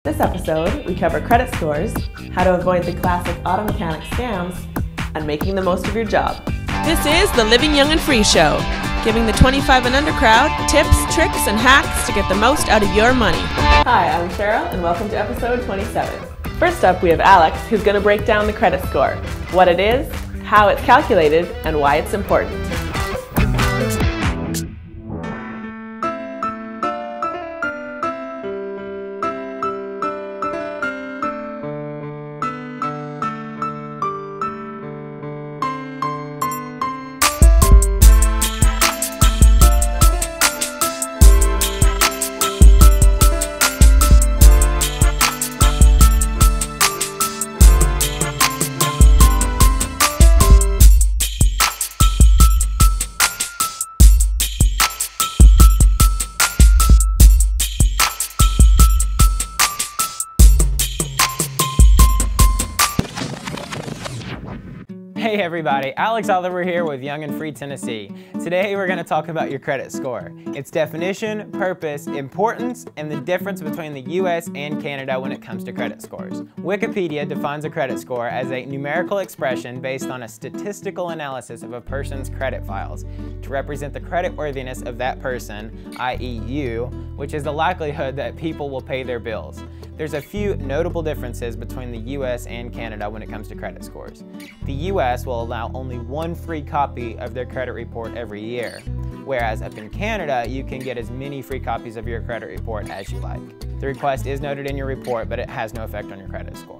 This episode, we cover credit scores, how to avoid the classic auto mechanic scams, and making the most of your job. This is the Living Young and Free Show, giving the 25 and under crowd tips, tricks, and hacks to get the most out of your money. Hi, I'm Cheryl, and welcome to episode 27. First up, we have Alex, who's going to break down the credit score, what it is, how it's calculated, and why it's important. Hey everybody, Alex Oliver here with Young and Free Tennessee. Today we're going to talk about your credit score, its definition, purpose, importance, and the difference between the US and Canada when it comes to credit scores. Wikipedia defines a credit score as a numerical expression based on a statistical analysis of a person's credit files to represent the creditworthiness of that person, i.e. you, which is the likelihood that people will pay their bills. There's a few notable differences between the US and Canada when it comes to credit scores. The US will allow only one free copy of their credit report every year, whereas up in Canada, you can get as many free copies of your credit report as you like. The request is noted in your report, but it has no effect on your credit score.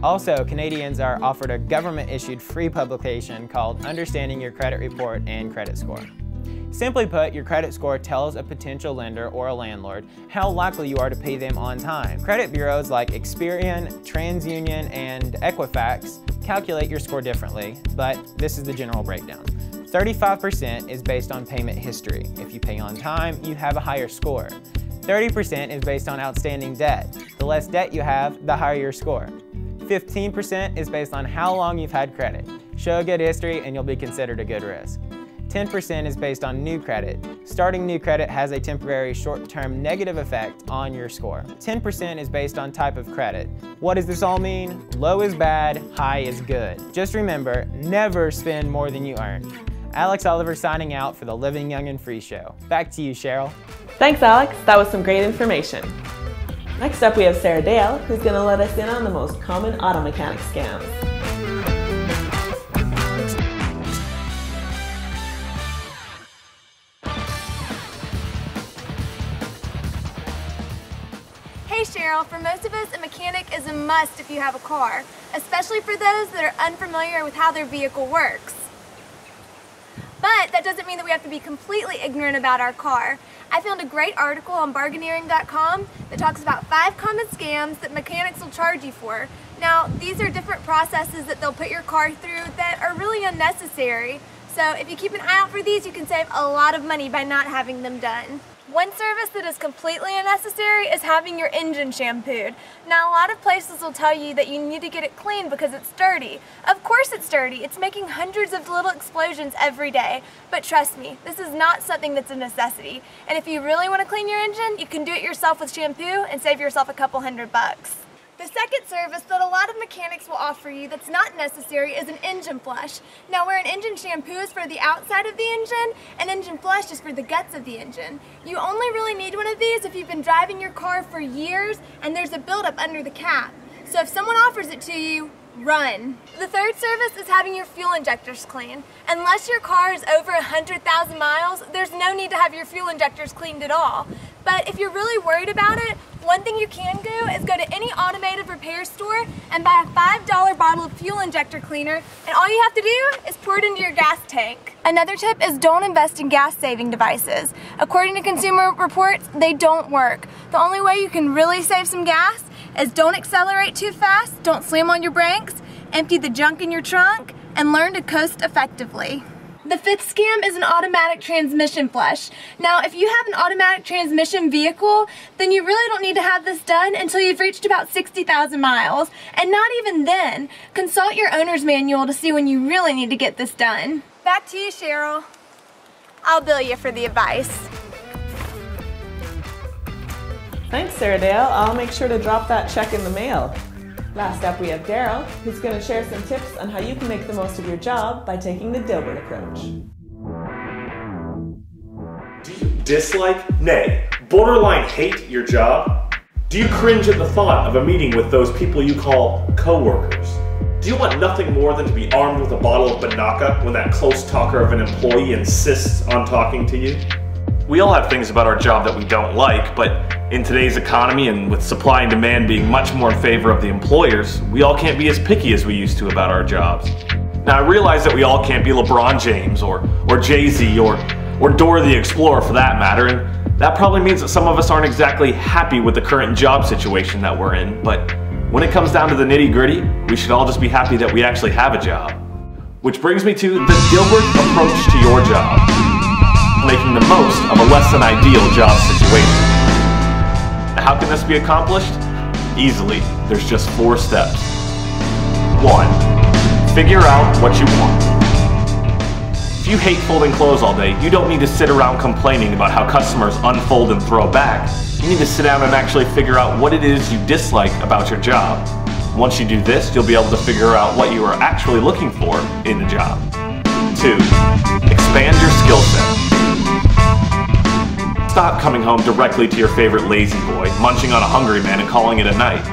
Also, Canadians are offered a government-issued free publication called Understanding Your Credit Report and Credit Score. Simply put, your credit score tells a potential lender or a landlord how likely you are to pay them on time. Credit bureaus like Experian, TransUnion, and Equifax calculate your score differently, but this is the general breakdown. 35% is based on payment history. If you pay on time, you have a higher score. 30% is based on outstanding debt. The less debt you have, the higher your score. 15% is based on how long you've had credit. Show a good history and you'll be considered a good risk. 10% is based on new credit. Starting new credit has a temporary short-term negative effect on your score. 10% is based on type of credit. What does this all mean? Low is bad, high is good. Just remember, never spend more than you earn. Alex Oliver signing out for the Living Young and Free Show. Back to you, Cheryl. Thanks, Alex. That was some great information. Next up, we have Sarah Dale, who's going to let us in on the most common auto mechanic scams. Hey Cheryl, for most of us, a mechanic is a must if you have a car, especially for those that are unfamiliar with how their vehicle works. But that doesn't mean that we have to be completely ignorant about our car. I found a great article on bargaineering.com that talks about 5 common scams that mechanics will charge you for. Now, these are different processes that they'll put your car through that are really unnecessary. So if you keep an eye out for these, you can save a lot of money by not having them done. One service that is completely unnecessary is having your engine shampooed. Now, a lot of places will tell you that you need to get it clean because it's dirty. Of course it's dirty. It's making hundreds of little explosions every day. But trust me, this is not something that's a necessity. And if you really want to clean your engine, you can do it yourself with shampoo and save yourself a couple $100. The second service that a lot of mechanics will offer you that's not necessary is an engine flush. Now, where an engine shampoo is for the outside of the engine, an engine flush is for the guts of the engine. You only really need one of these if you've been driving your car for years and there's a buildup under the cap. So if someone offers it to you, run. The third service is having your fuel injectors cleaned. Unless your car is over 100,000 miles, there's no need to have your fuel injectors cleaned at all. But if you're really worried about it, one thing you can do is go to any automated repair store and buy a $5 bottle of fuel injector cleaner, and all you have to do is pour it into your gas tank. Another tip is don't invest in gas-saving devices. According to Consumer Reports, they don't work. The only way you can really save some gas is don't accelerate too fast, don't slam on your brakes, empty the junk in your trunk, and learn to coast effectively. The fifth scam is an automatic transmission flush. Now, if you have an automatic transmission vehicle, then you really don't need to have this done until you've reached about 60,000 miles. And not even then. Consult your owner's manual to see when you really need to get this done. Back to you, Cheryl. I'll bill you for the advice. Thanks, Darryl. I'll make sure to drop that check in the mail. Last up, we have Darryl, who's going to share some tips on how you can make the most of your job by taking the Dilbert approach. Do you dislike, nay, borderline hate your job? Do you cringe at the thought of a meeting with those people you call coworkers? Do you want nothing more than to be armed with a bottle of Banaka when that close talker of an employee insists on talking to you? We all have things about our job that we don't like, but in today's economy and with supply and demand being much more in favor of the employers, we all can't be as picky as we used to about our jobs. Now I realize that we all can't be LeBron James or Jay-Z or Dora the Explorer for that matter, and that probably means that some of us aren't exactly happy with the current job situation that we're in, but when it comes down to the nitty-gritty, we should all just be happy that we actually have a job. Which brings me to the Dilbert approach to your job. Making the most of a less than ideal job situation. Now, how can this be accomplished? Easily. There's just 4 steps. 1. Figure out what you want. If you hate folding clothes all day, you don't need to sit around complaining about how customers unfold and throw back. You need to sit down and actually figure out what it is you dislike about your job. Once you do this, you'll be able to figure out what you are actually looking for in the job. 2. Expand your skill set. Stop coming home directly to your favorite lazy boy, munching on a hungry man and calling it a night.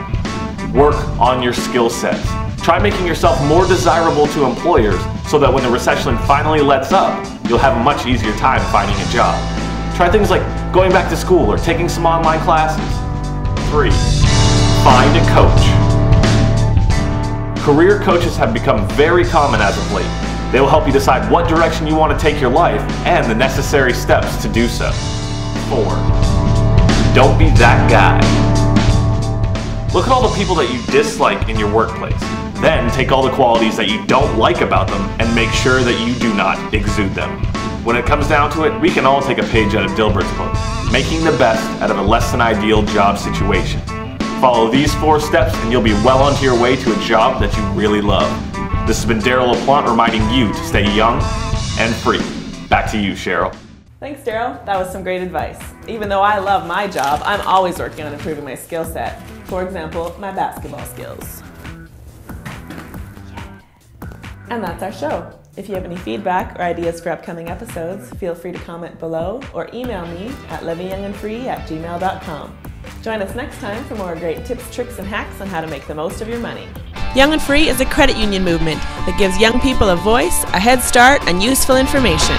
Work on your skill sets. Try making yourself more desirable to employers so that when the recession finally lets up, you'll have a much easier time finding a job. Try things like going back to school or taking some online classes. 3. Find a coach. Career coaches have become very common as of late. They will help you decide what direction you want to take your life and the necessary steps to do so. 4. Don't be that guy. Look at all the people that you dislike in your workplace. Then take all the qualities that you don't like about them and make sure that you do not exude them. When it comes down to it, we can all take a page out of Dilbert's book, making the best out of a less than ideal job situation. Follow these 4 steps and you'll be well onto your way to a job that you really love. This has been Darryl LaPlante reminding you to stay young and free. Back to you, Cheryl. Thanks, Darryl. That was some great advice. Even though I love my job, I'm always working on improving my skill set. For example, my basketball skills. And that's our show. If you have any feedback or ideas for upcoming episodes, feel free to comment below or email me at livingyoungandfree@gmail.com. Join us next time for more great tips, tricks, and hacks on how to make the most of your money. Young and Free is a credit union movement that gives young people a voice, a head start, and useful information.